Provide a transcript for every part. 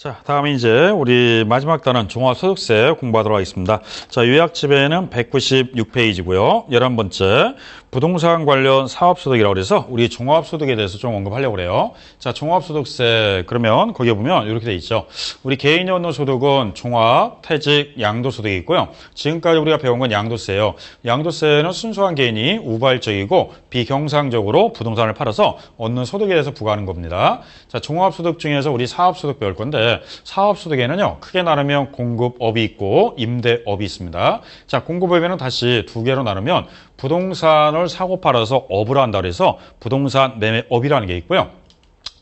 자, 다음에 이제 우리 마지막 단원 종합소득세 공부하도록 하겠습니다. 자, 요약집에는 196페이지고요. 11번째, 부동산 관련 사업소득이라고 해서 우리 종합소득에 대해서 좀 언급하려고 그래요. 자, 종합소득세 그러면 거기에 보면 이렇게 돼 있죠. 우리 개인연료소득은 종합, 퇴직, 양도소득이 있고요. 지금까지 우리가 배운 건 양도세예요. 양도세는 순수한 개인이 우발적이고 비경상적으로 부동산을 팔아서 얻는 소득에 대해서 부과하는 겁니다. 자, 종합소득 중에서 우리 사업소득 배울 건데 사업소득에는요, 크게 나누면 공급업이 있고 임대업이 있습니다. 자, 공급업에는 다시 두 개로 나누면 부동산을 사고 팔아서 업을 한다 그래서 부동산 매매업이라는 게 있고요.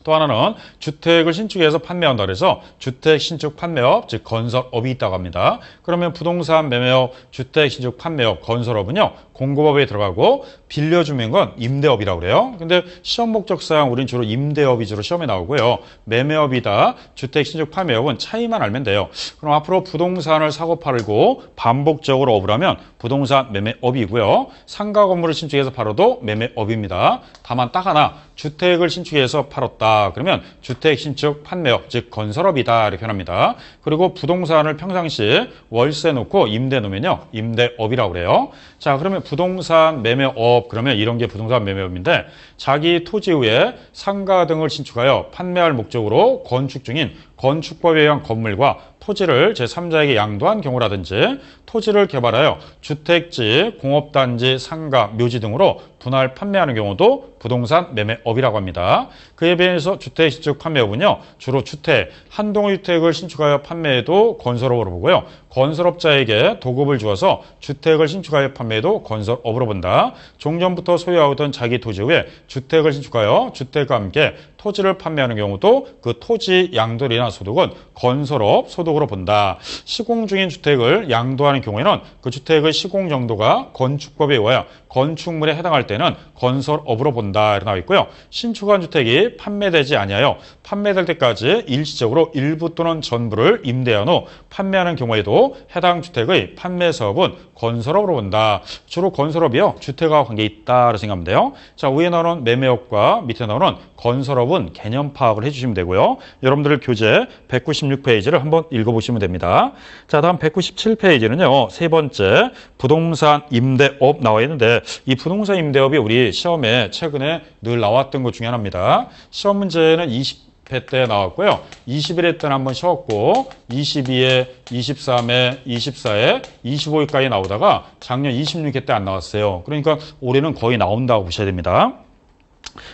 또 하나는 주택을 신축해서 판매한다 그래서 주택 신축 판매업, 즉 건설업이 있다고 합니다. 그러면 부동산 매매업, 주택 신축 판매업, 건설업은요, 공급업에 들어가고 빌려주는 건 임대업이라고 그래요. 근데 시험 목적상 우린 주로 임대업이 주로 시험에 나오고요. 매매업이다, 주택 신축 판매업은 차이만 알면 돼요. 그럼 앞으로 부동산을 사고 팔고 반복적으로 업을 하면 부동산 매매업이고요. 상가 건물을 신축해서 팔아도 매매업입니다. 다만 딱 하나, 주택을 신축해서 팔았다 그러면 주택 신축 판매업, 즉 건설업이다 이렇게 표현합니다. 그리고 부동산을 평상시에 월세 놓고 임대 놓으면요, 임대업이라고 그래요. 자, 그러면 부동산 매매업 그러면 이런 게 부동산 매매업인데 자기 토지 위에 상가 등을 신축하여 판매할 목적으로 건축 중인 건축법에 의한 건물과 토지를 제3자에게 양도한 경우라든지 토지를 개발하여 주택지, 공업단지, 상가, 묘지 등으로 분할 판매하는 경우도 부동산 매매업이라고 합니다. 그에 비해서 주택 신축 판매업은요, 주로 주택, 한 동의 주택을 신축하여 판매해도 건설업으로 보고요. 건설업자에게 도급을 주어서 주택을 신축하여 판매해도 건설업으로 본다. 종전부터 소유하던 자기 토지 위에 주택을 신축하여 주택과 함께 토지를 판매하는 경우도 그 토지 양도리나 소득은 건설업 소득으로 본다. 시공 중인 주택을 양도하는 경우에는 그 주택의 시공 정도가 건축법에 의하여 건축물에 해당할 때는 건설업으로 본다 이렇게 나와 있고요. 신축한 주택이 판매되지 아니하여 판매될 때까지 일시적으로 일부 또는 전부를 임대한 후 판매하는 경우에도 해당 주택의 판매 사업은 건설업으로 본다. 주로 건설업이요, 주택과 관계 있다고 생각하면 돼요. 자, 위에 나오는 매매업과 밑에 나오는 건설업은 개념 파악을 해주시면 되고요. 여러분들 교재 196페이지를 한번 읽어보시면 됩니다. 자, 다음 197페이지는요. 세 번째 부동산 임대업 나와 있는데 이 부동산 임대업이 우리 시험에 최근에 늘 나왔던 것 중에 하나입니다. 시험 문제는 20회 때 나왔고요. 21회 때는 한번 쉬었고 22회, 23회, 24회, 25회까지 나오다가 작년 26회 때 안 나왔어요. 그러니까 올해는 거의 나온다고 보셔야 됩니다.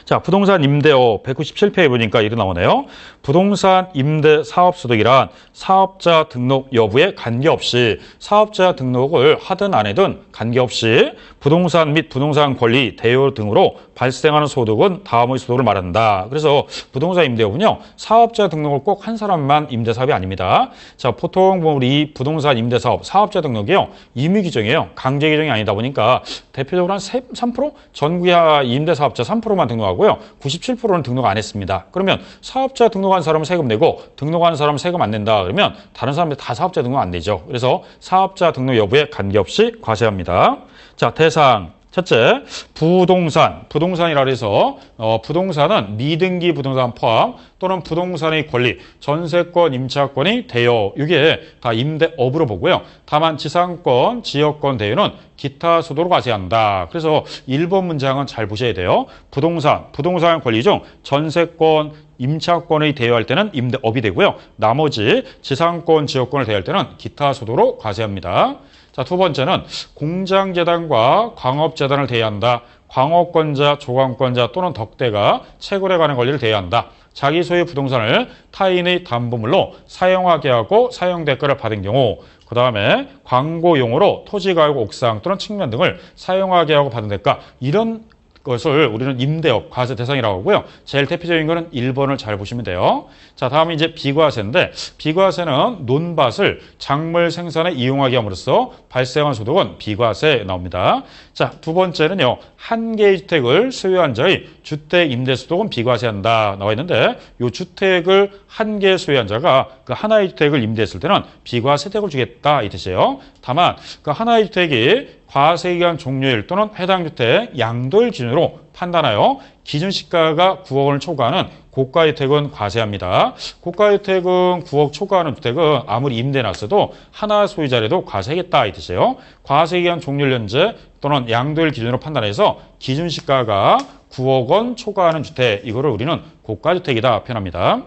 자, 부동산 임대업 197페이지 보니까 이렇게 나오네요. 부동산 임대 사업소득이란 사업자 등록 여부에 관계없이 사업자 등록을 하든 안 하든 관계없이 부동산 및 부동산 권리 대여 등으로 발생하는 소득은 다음의 소득을 말한다. 그래서 부동산 임대업은요, 사업자 등록을 꼭 한 사람만 임대사업이 아닙니다. 자, 보통 우리 부동산 임대사업 사업자 등록이요, 임의 규정이에요. 강제 규정이 아니다 보니까 대표적으로 한 3%? 전국의 임대사업자 3%만 등록하고요. 97%는 등록 안 했습니다. 그러면 사업자 등록한 사람은 세금 내고 등록한 사람은 세금 안 낸다. 그러면 다른 사람들 다 사업자 등록 안 되죠. 그래서 사업자 등록 여부에 관계없이 과세합니다. 자, 대상. 첫째, 부동산이라 해서 부동산은 미등기 부동산 포함 또는 부동산의 권리, 전세권, 임차권의 대여, 이게 다 임대업으로 보고요. 다만 지상권, 지역권 대여는 기타 소득으로 과세한다. 그래서 1번 문장은 잘 보셔야 돼요. 부동산 권리 중 전세권, 임차권의 대여할 때는 임대업이 되고요. 나머지 지상권, 지역권을 대여할 때는 기타 소득으로 과세합니다. 자, 두 번째는 공장재단과 광업재단을 대여한다. 광업권자, 조광권자 또는 덕대가 채굴에 관한 권리를 대여한다. 자기 소유 부동산을 타인의 담보물로 사용하게 하고 사용 대가를 받은 경우, 그 다음에 광고용으로 토지 가구 옥상 또는 측면 등을 사용하게 하고 받은 대가, 이런 것을 우리는 임대업, 과세 대상이라고 하고요. 제일 대표적인 거는 1번을 잘 보시면 돼요. 자, 다음에 이제 비과세인데, 비과세는 논밭을 작물 생산에 이용하게 함으로써 발생한 소득은 비과세 나옵니다. 자, 두 번째는요, 한 개의 주택을 소유한 자의 주택 임대 소득은 비과세한다 나와 있는데, 이 주택을 한 개 소유한 자가 그 하나의 주택을 임대했을 때는 비과세 혜택을 주겠다 이 뜻이에요. 다만 그 하나의 주택이 과세기간 종료일 또는 해당 주택 양도일 기준으로 판단하여 기준시가가 9억 원을 초과하는 고가주택은 과세합니다. 고가주택은 9억 초과하는 주택은 아무리 임대놨어도 하나 소유자라도 과세하겠다 이 뜻이에요. 과세기간 종료일 현재 또는 양도일 기준으로 판단해서 기준시가가 9억 원 초과하는 주택, 이거를 우리는 고가주택이다 표현합니다.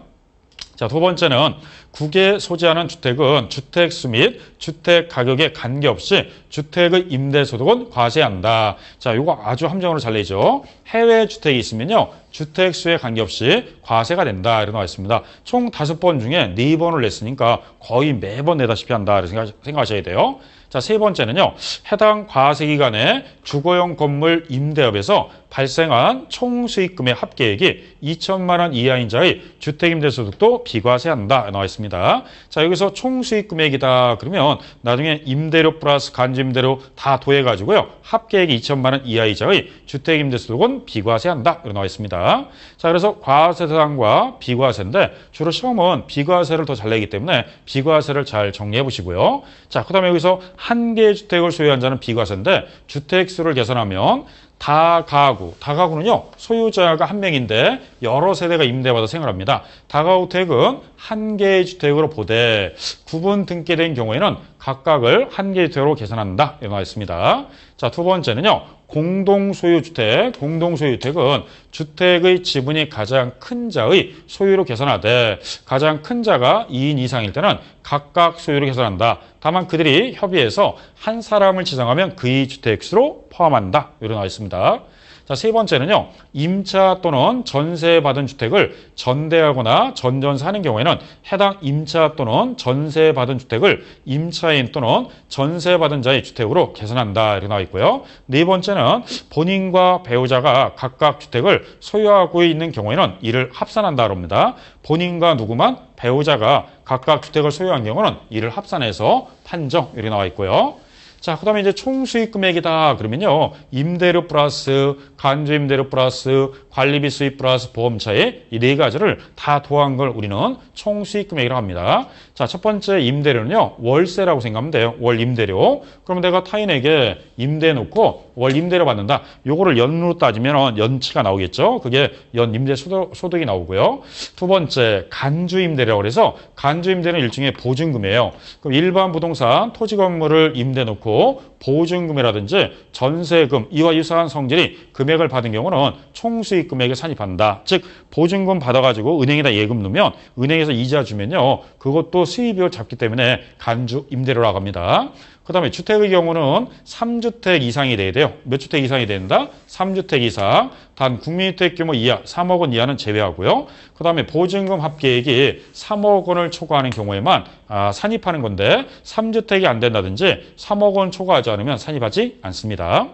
자, 두 번째는 국에 소지하는 주택은 주택수 및 주택 가격에 관계없이 주택의 임대소득은 과세한다. 자, 이거 아주 함정으로 잘 내죠. 해외 주택이 있으면요, 주택수에 관계없이 과세가 된다. 이렇게 나와 있습니다. 총 5번 중에 4번을 냈으니까 거의 매번 내다시피 한다. 이렇게 생각하셔야 돼요. 자, 세 번째는요, 해당 과세기간에 주거용 건물 임대업에서 발생한 총 수익금의 합계액이 2천만 원 이하인 자의 주택임대소득도 비과세한다 나와 있습니다. 자, 여기서 총 수익금액이다 그러면 나중에 임대료 플러스 간주임대료 다 더해가지고요, 합계액이 2천만 원 이하인 자의 주택임대소득은 비과세한다 이렇게 나와 있습니다. 자, 그래서 과세 대상과 비과세인데 주로 시험은 비과세를 더 잘 내기 때문에 비과세를 잘 정리해 보시고요. 자, 그다음에 여기서 한 개의 주택을 소유한 자는 비과세인데 주택수를 계산하면 다가구는요, 소유자가 한 명인데 여러 세대가 임대받아 생활합니다. 다가구택은 한 개의 주택으로 보되 구분 등기된 경우에는 각각을 한 개의 주택으로 계산한다 이렇게 나와 있습니다. 자, 두 번째는요, 공동소유주택. 공동소유주택은 주택의 지분이 가장 큰 자의 소유로 계산하되 가장 큰 자가 2인 이상일 때는 각각 소유로 계산한다. 다만 그들이 협의해서 한 사람을 지정하면 그의 주택수로 포함한다. 이렇게 나와 있습니다. 자, 세 번째는요, 임차 또는 전세받은 주택을 전대하거나 전전세하는 경우에는 해당 임차 또는 전세받은 주택을 임차인 또는 전세받은 자의 주택으로 계산한다 이렇게 나와 있고요. 네 번째는 본인과 배우자가 각각 주택을 소유하고 있는 경우에는 이를 합산한다 그럽니다. 본인과 누구만 배우자가 각각 주택을 소유한 경우는 이를 합산해서 판정 이렇게 나와 있고요. 자, 그 다음에 이제 총 수익 금액이다 그러면요, 임대료 플러스 간주임대료 플러스 관리비 수입 플러스 보험차의 이 네 가지를 다 더한 걸 우리는 총 수익 금액이라고 합니다. 자, 첫 번째 임대료는요, 월세라고 생각하면 돼요. 월 임대료. 그러면 내가 타인에게 임대해 놓고 월 임대료 받는다. 요거를 연으로 따지면 연치가 나오겠죠. 그게 연 임대 소득이 나오고요. 두 번째 간주임대료라고 해서 간주임대료는 일종의 보증금이에요. 그럼 일반 부동산 토지 건물을 임대해 놓고 보증금이라든지 전세금 이와 유사한 성질이 금액을 받은 경우는 총수익 금액에 산입한다. 즉 보증금 받아가지고 은행에다 예금 넣으면 은행에서 이자 주면요, 그것도 수입을 잡기 때문에 간주 임대료라고 합니다. 그 다음에 주택의 경우는 3주택 이상이 돼야 돼요. 몇 주택 이상이 된다? 3주택 이상. 단 국민주택 규모 이하, 3억 원 이하는 제외하고요. 그 다음에 보증금 합계액이 3억 원을 초과하는 경우에만 산입하는 건데 3주택이 안 된다든지 3억 원 초과하지 않으면 산입하지 않습니다.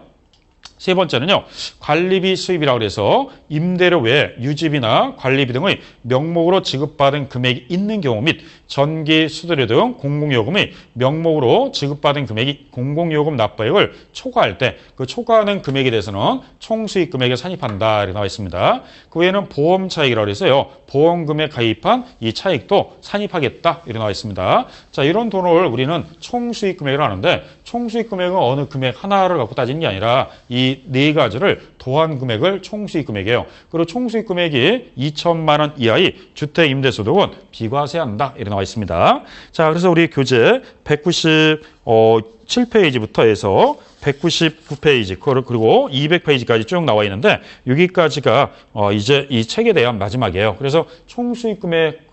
세 번째는요, 관리비 수입이라고 해서 임대료 외에 유지비나 관리비 등의 명목으로 지급받은 금액이 있는 경우 및 전기, 수도료 등 공공요금의 명목으로 지급받은 금액이 공공요금 납부액을 초과할 때 그 초과하는 금액에 대해서는 총수익 금액에 산입한다 이렇게 나와 있습니다. 그 외에는 보험 차익이라고 해서요, 보험금에 가입한 이 차익도 산입하겠다 이렇게 나와 있습니다. 자, 이런 돈을 우리는 총수익 금액을 하는데 총수익 금액은 어느 금액 하나를 갖고 따지는 게 아니라 이 네 가지를 더한 금액을 총수익 금액이에요. 그리고 총수익 금액이 2천만 원 이하의 주택 임대소득은 비과세한다 이렇게 나와 있습니다. 자, 그래서 우리 교재 197페이지부터 해서 199페이지 그리고 200페이지까지 쭉 나와 있는데 여기까지가 이제 이 책에 대한 마지막이에요. 그래서 총수익 금액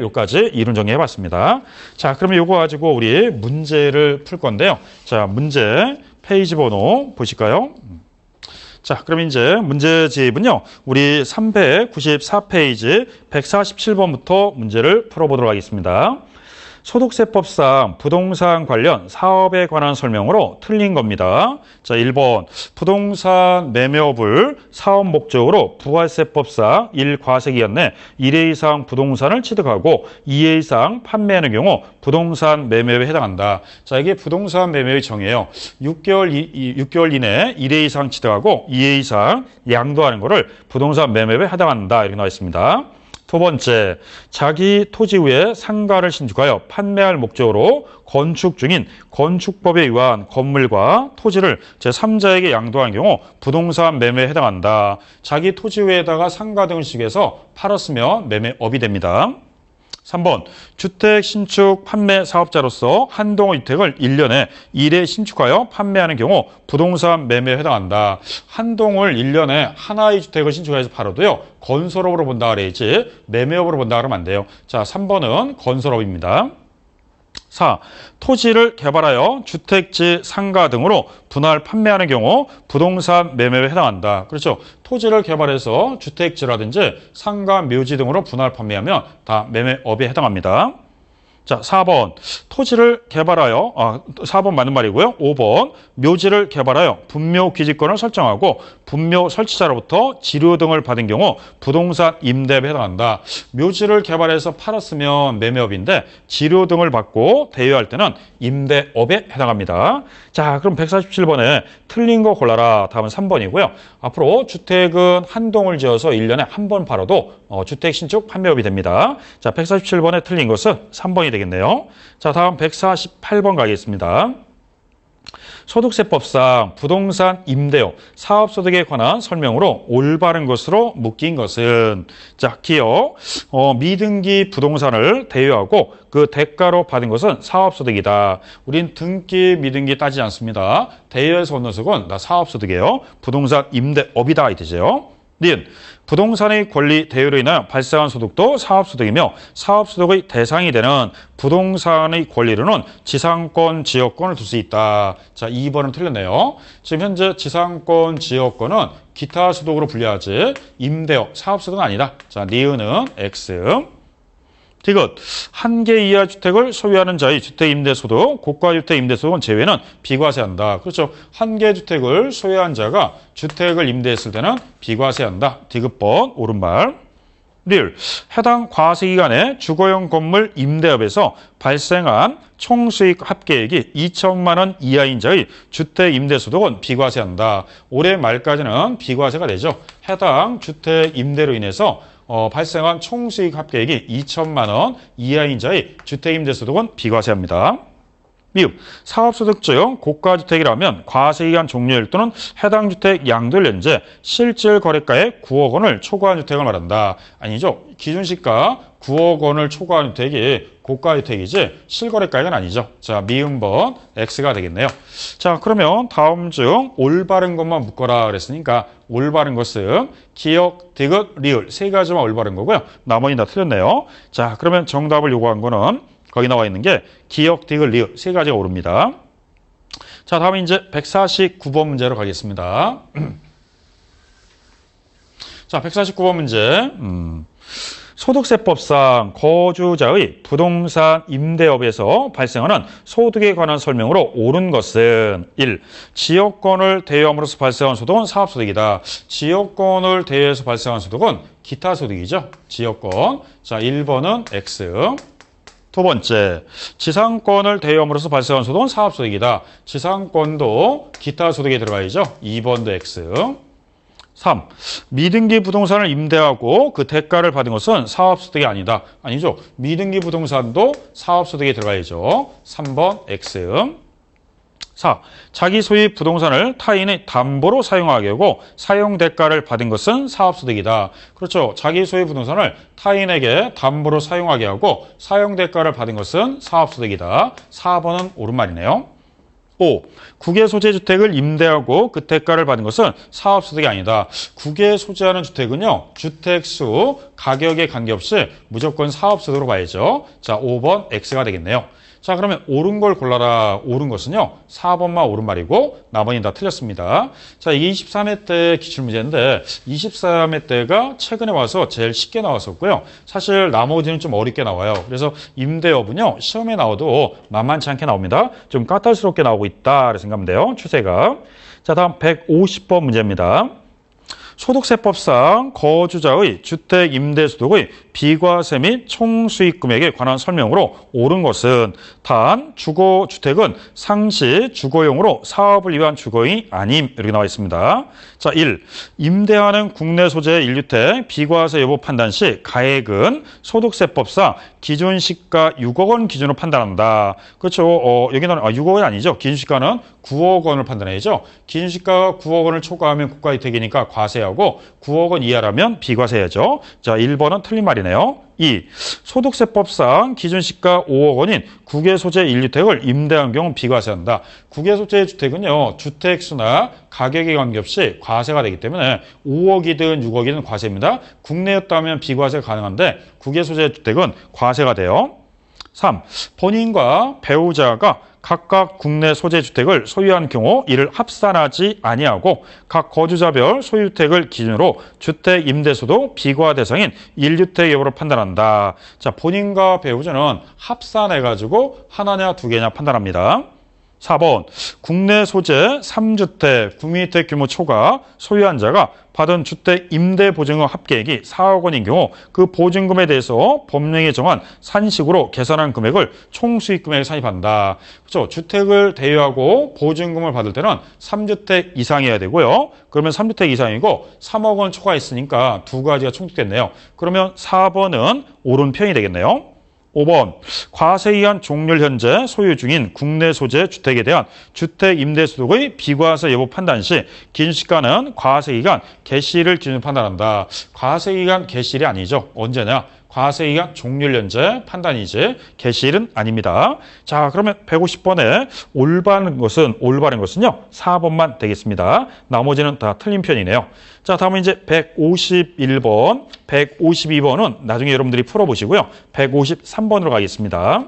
요까지 이론 정리해 봤습니다. 자, 그러면 요거 가지고 우리 문제를 풀 건데요. 자, 문제 페이지 번호 보실까요? 자, 그럼 이제 문제집은요, 우리 394페이지 147번부터 문제를 풀어보도록 하겠습니다. 소득세법상 부동산 관련 사업에 관한 설명으로 틀린 겁니다. 자, 1번 부동산 매매업을 사업 목적으로 부가세법상 1과세기간 내 1회 이상 부동산을 취득하고 2회 이상 판매하는 경우 부동산 매매업에 해당한다. 자, 이게 부동산 매매의 정의예요. 6개월 이내에 1회 이상 취득하고 2회 이상 양도하는 거를 부동산 매매업에 해당한다 이렇게 나와 있습니다. 두 번째, 자기 토지 위에 상가를 신축하여 판매할 목적으로 건축 중인 건축법에 의한 건물과 토지를 제3자에게 양도한 경우 부동산 매매에 해당한다. 자기 토지 위에다가 상가 등을 신축해서 팔았으면 매매업이 됩니다. 3번, 주택 신축 판매 사업자로서 한 동의 주택을 1년에 1회 신축하여 판매하는 경우 부동산 매매에 해당한다. 한 동을 1년에 하나의 주택을 신축해서 팔아도요, 건설업으로 본다 그래야지 매매업으로 본다 그러면 안 돼요. 자, 3번은 건설업입니다. 4. 토지를 개발하여 주택지, 상가 등으로 분할 판매하는 경우 부동산 매매에 해당한다. 그렇죠. 토지를 개발해서 주택지라든지 상가, 묘지 등으로 분할 판매하면 다 매매업에 해당합니다. 자, 4번. 토지를 개발하여, 4번 맞는 말이고요. 5번. 묘지를 개발하여 분묘 기지권을 설정하고 분묘 설치자로부터 지료 등을 받은 경우 부동산 임대업에 해당한다. 묘지를 개발해서 팔았으면 매매업인데 지료 등을 받고 대여할 때는 임대업에 해당합니다. 자, 그럼 147번에 틀린 거 골라라. 답은 3번이고요. 앞으로 주택은 한 동을 지어서 1년에 한 번 팔아도 주택 신축 판매업이 됩니다. 자, 147번에 틀린 것은 3번이 되겠네요. 자, 다음 148번 가겠습니다. 소득세법상 부동산 임대업, 사업소득에 관한 설명으로 올바른 것으로 묶인 것은, 자, 기업, 미등기 부동산을 대여하고 그 대가로 받은 것은 사업소득이다. 우린 등기, 미등기 따지지 않습니다. 대여에서 얻는 소득은 다 사업소득이에요. 부동산 임대업이다 이 뜻이에요. 니은, 부동산의 권리 대여로 인하여 발생한 소득도 사업소득이며 사업소득의 대상이 되는 부동산의 권리로는 지상권, 지역권을 둘 수 있다. 자, 2번은 틀렸네요. 지금 현재 지상권, 지역권은 기타 소득으로 분류하지 임대업, 사업소득은 아니다. 자, 니은은 X. 디귿, 한 개 이하 주택을 소유하는 자의 주택임대소득, 고가주택임대소득은 제외는 비과세한다. 그렇죠. 한 개 주택을 소유한 자가 주택을 임대했을 때는 비과세한다. 디귿번 오른말. 리을, 해당 과세기간에 주거용 건물 임대업에서 발생한 총수익 합계액이 2천만 원 이하인 자의 주택임대소득은 비과세한다. 올해 말까지는 비과세가 되죠. 해당 주택임대로 인해서 발생한 총수익 합계액이 2천만 원 이하인 자의 주택임대소득은 비과세합니다. 미흡, 사업소득 중 고가주택이라면 과세기간 종료일 또는 해당 주택 양도일 현재 실질 거래가의 9억 원을 초과한 주택을 말한다. 아니죠. 기준시가 9억 원을 초과한 주택이 고가주택이지 실거래가액은 아니죠. 자, 미음번 X가 되겠네요. 자, 그러면 다음 중 올바른 것만 묶어라 그랬으니까 올바른 것은 기역, 디귿, 리을 세 가지만 올바른 거고요. 나머지 다 틀렸네요. 자, 그러면 정답을 요구한 거는 거기 나와 있는 게 기역, 디귿, 리을 세 가지가 오릅니다. 자, 다음 이제 149번 문제로 가겠습니다. 자, 149번 문제. 소득세법상 거주자의 부동산 임대업에서 발생하는 소득에 관한 설명으로 옳은 것은 1. 지역권을 대여함으로써 발생한 소득은 사업소득이다. 지역권을 대여해서 발생한 소득은 기타 소득이죠. 지역권. 자, 1번은 X. 두 번째, 지상권을 대여함으로써 발생한 소득은 사업소득이다. 지상권도 기타 소득에 들어가야죠. 2번도 X. 3. 미등기 부동산을 임대하고 그 대가를 받은 것은 사업소득이 아니다. 아니죠. 미등기 부동산도 사업소득에 들어가야죠. 3번 X. 4. 자기 소유 부동산을 타인의 담보로 사용하게 하고 사용 대가를 받은 것은 사업소득이다. 그렇죠. 자기 소유 부동산을 타인에게 담보로 사용하게 하고 사용 대가를 받은 것은 사업소득이다. 4번은 옳은 말이네요. 5. 국외 소재 주택을 임대하고 그 대가를 받은 것은 사업소득이 아니다. 국외 소재하는 주택은요, 주택수, 가격에 관계없이 무조건 사업소득으로 봐야죠. 자, 5번 X가 되겠네요. 자, 그러면 옳은 걸 골라라. 옳은 것은요, 4번만 옳은 말이고 나머지는 다 틀렸습니다. 자, 이게 23회 때 기출문제인데 23회 때가 최근에 와서 제일 쉽게 나왔었고요. 사실 나머지는 좀 어렵게 나와요. 그래서 임대업은요, 시험에 나와도 만만치 않게 나옵니다. 좀 까탈스럽게 나오고 있다 생각하면 돼요. 추세가. 자, 다음 150번 문제입니다. 소득세법상 거주자의 주택 임대소득의 비과세 및 총수익금액에 관한 설명으로 옳은 것은 단 주거주택은 상시 주거용으로 사업을 위한 주거용이 아님 이렇게 나와 있습니다. 자, 1. 임대하는 국내 소재의 1주택 비과세 여부 판단 시 가액은 소득세법상 기준 시가 6억 원 기준으로 판단한다. 그렇죠. 여기는 6억 원이 아니죠. 기준 시가는 9억 원을 판단해야죠. 기준 시가가 9억 원을 초과하면 국가주택이니까 과세하고 9억 원 이하라면 비과세야죠. 자, 1번은 틀린 말이네요. 2. 소득세법상 기준시가 5억 원인 국외소재 1주택을 임대한 경우 비과세한다. 국외소재 주택은요, 주택수나 가격에 관계없이 과세가 되기 때문에 5억이든 6억이든 과세입니다. 국내였다면 비과세 가능한데 국외소재 주택은 과세가 돼요. 3. 본인과 배우자가 각각 국내 소재 주택을 소유한 경우 이를 합산하지 아니하고 각 거주자별 소유주택을 기준으로 주택 임대소득 비과 대상인 1주택 여부를 판단한다. 자, 본인과 배우자는 합산해가지고 하나냐 두 개냐 판단합니다. 4번, 국내 소재 3주택 국민주택 규모 초과 소유한 자가 받은 주택 임대보증금 합계액이 4억 원인 경우 그 보증금에 대해서 법령에 정한 산식으로 계산한 금액을 총수익금액에 산입한다. 그렇죠? 주택을 대여하고 보증금을 받을 때는 3주택 이상이어야 되고요. 그러면 3주택 이상이고 3억 원 초과했으니까 두 가지가 충족됐네요. 그러면 4번은 옳은 편이 되겠네요. 5번, 과세기간 종료일 현재 소유 중인 국내 소재 주택에 대한 주택 임대소득의 비과세 여부 판단 시 기준시가는 과세기간 개시일을 기준으로 판단한다. 과세기간 개시일이 아니죠. 언제냐? 과세기간 종료일 현재 판단이지 개시일은 아닙니다. 자, 그러면 150번에 올바른 것은요 4번만 되겠습니다. 나머지는 다 틀린 편이네요. 자, 다음은 이제 151번, 152번은 나중에 여러분들이 풀어보시고요. 153번으로 가겠습니다.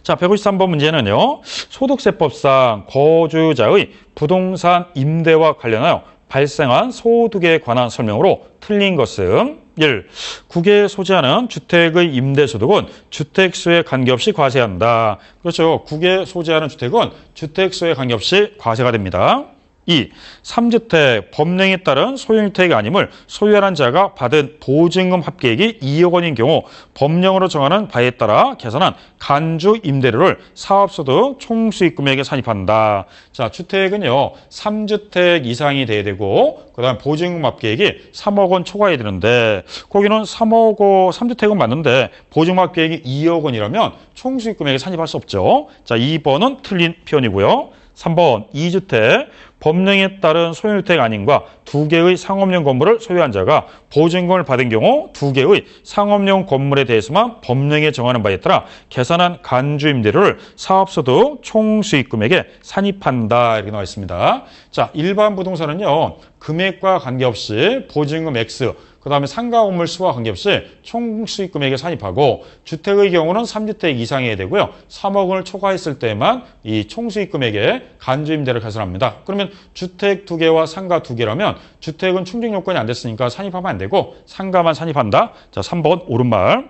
자, 153번 문제는요, 소득세법상 거주자의 부동산 임대와 관련하여 발생한 소득에 관한 설명으로 틀린 것은 1. 국외에 소재하는 주택의 임대소득은 주택수에 관계없이 과세한다. 그렇죠. 국외에 소재하는 주택은 주택수에 관계없이 과세가 됩니다. 2. 3주택 법령에 따른 소유주택이 아님을 소유하는 자가 받은 보증금 합계액이 2억 원인 경우 법령으로 정하는 바에 따라 계산한 간주 임대료를 사업소득 총수익금액에 산입한다. 자, 주택은요 3주택 이상이 돼야 되고 그다음 보증금 합계액이 3억 원 초과해야 되는데 거기는 3주택은 맞는데 보증금 합계액이 2억 원이라면 총수익금액에 산입할 수 없죠. 자, 2번은 틀린 편이고요. 3번 2주택 법령에 따른 소유주택 아닌과 2개의 상업용 건물을 소유한 자가 보증금을 받은 경우 2개의 상업용 건물에 대해서만 법령에 정하는 바에 따라 계산한 간주임대료를 사업소득 총수익금액에 산입한다 이렇게 나와 있습니다. 자, 일반 부동산은요 금액과 관계없이 보증금 X 그 다음에 상가 건물 수와 관계없이 총수익금액에 산입하고 주택의 경우는 3주택 이상이어야 되고요. 3억 원을 초과했을 때만 이 총수익금액에 간주임대를 계산합니다. 그러면 주택 2개와 상가 2개라면 주택은 충족 요건이 안 됐으니까 산입하면 안 되고 상가만 산입한다. 자, 3번 옳은 말.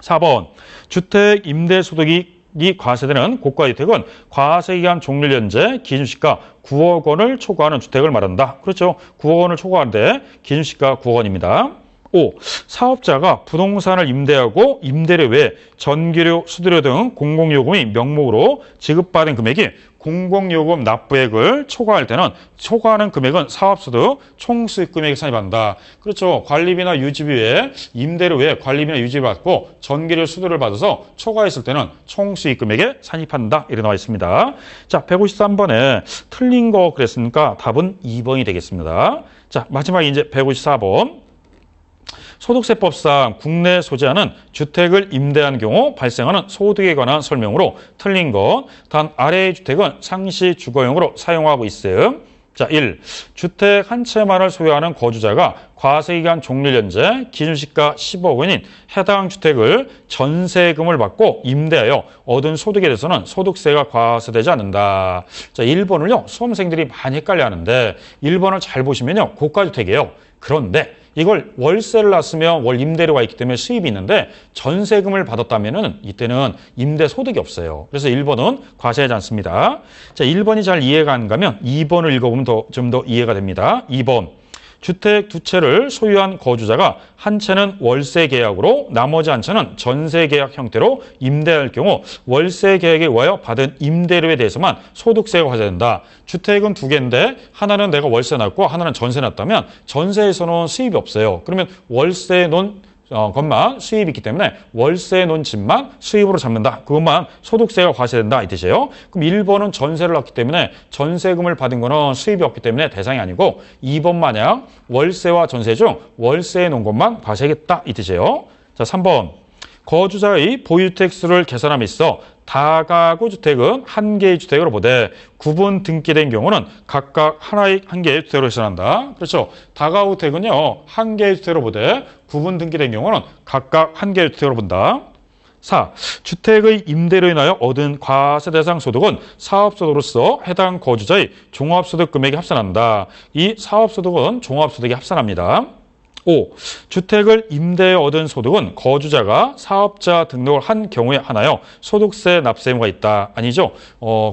4번 주택 임대소득이 과세되는 고가주택은 과세기간 종료일 현재 기준시가 9억 원을 초과하는 주택을 말한다. 그렇죠. 9억 원을 초과하는데 기준시가 9억 원입니다. 5. 사업자가 부동산을 임대하고 임대료 외에 전기료, 수도료 등 공공요금이 명목으로 지급받은 금액이 공공요금 납부액을 초과할 때는 초과하는 금액은 사업소득 총수익금액에 산입한다. 그렇죠. 관리비나 유지비 외에 임대료 외에 관리비나 유지비 받고 전기료, 수도를 받아서 초과했을 때는 총수익금액에 산입한다. 이렇게 나와 있습니다. 자, 153번에 틀린 거 그랬으니까 답은 2번이 되겠습니다. 자, 마지막 이제 154번. 소득세법상 국내 소재하는 주택을 임대한 경우 발생하는 소득에 관한 설명으로 틀린 것. 단 아래의 주택은 상시 주거용으로 사용하고 있음. 자, 1. 주택 한 채만을 소유하는 거주자가 과세기간 종료일 현재 기준시가 10억 원인 해당 주택을 전세금을 받고 임대하여 얻은 소득에 대해서는 소득세가 과세되지 않는다. 자, 1번을요. 수험생들이 많이 헷갈려 하는데 1번을 잘 보시면요. 고가주택이에요. 그런데 이걸 월세를 놨으면 월 임대료가 있기 때문에 수입이 있는데 전세금을 받았다면은 이때는 임대 소득이 없어요. 그래서 1번은 과세하지 않습니다. 자, 1번이 잘 이해가 안 가면 2번을 읽어보면 좀 더 이해가 됩니다. 2번. 주택 두 채를 소유한 거주자가 한 채는 월세 계약으로 나머지 한 채는 전세 계약 형태로 임대할 경우 월세 계약에 의하여 받은 임대료에 대해서만 소득세가 과세된다. 주택은 두 개인데 하나는 내가 월세 놨고 하나는 전세 놨다면 전세에서는 수입이 없어요. 그러면 월세 논 것만 수입이 있기 때문에 월세 놓은 집만 수입으로 잡는다. 그것만 소득세가 과세된다 이 뜻이에요. 그럼 1번은 전세를 놨기 때문에 전세금을 받은 거는 수입이 없기 때문에 대상이 아니고 2번 마냥 월세와 전세 중 월세에 놓은 것만 과세하겠다 이 뜻이에요. 자, 3번. 거주자의 보유주택 수를 계산함에 있어 다가구 주택은 한 개의 주택으로 보되 구분 등기된 경우는 각각 한 개의 주택으로 계산한다. 그렇죠. 다가구 주택은요, 한 개의 주택으로 보되 구분 등기된 경우는 각각 한 개의 주택으로 본다. 4. 주택의 임대로 인하여 얻은 과세 대상 소득은 사업소득으로서 해당 거주자의 종합소득 금액에 합산한다. 이 사업소득은 종합소득에 합산합니다. 5. 주택을 임대해 얻은 소득은 거주자가 사업자 등록을 한 경우에 하나요. 소득세 납세 의무가 있다. 아니죠.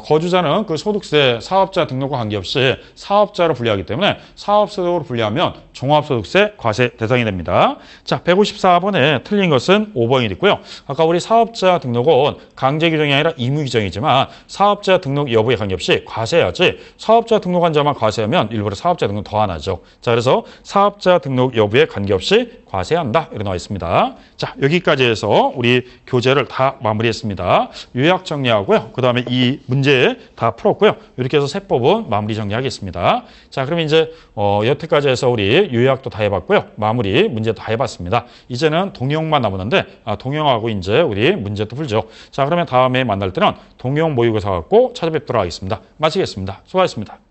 거주자는 그 소득세 사업자 등록과 관계없이 사업자로 분류하기 때문에 사업소득으로 분류하면 종합소득세 과세 대상이 됩니다. 자, 154번에 틀린 것은 5번이 됐고요. 아까 우리 사업자 등록은 강제 규정이 아니라 의무 규정이지만 사업자 등록 여부에 관계없이 과세해야지 사업자 등록한 자만 과세하면 일부러 사업자 등록 더 안 하죠. 자, 그래서 사업자 등록 여부에 관계없이 과세한다. 이렇게 나와 있습니다. 자, 여기까지 해서 우리 교재를 다 마무리했습니다. 요약 정리하고요. 그 다음에 이 문제 다 풀었고요. 이렇게 해서 세법은 마무리 정리하겠습니다. 자, 그럼 이제 여태까지 해서 우리 요약도 다 해봤고요. 마무리 문제 다 해봤습니다. 이제는 동영만 남았는데 동영하고 이제 우리 문제도 풀죠. 자, 그러면 다음에 만날 때는 동영 모의고사 갖고 찾아뵙도록 하겠습니다. 마치겠습니다. 수고하셨습니다.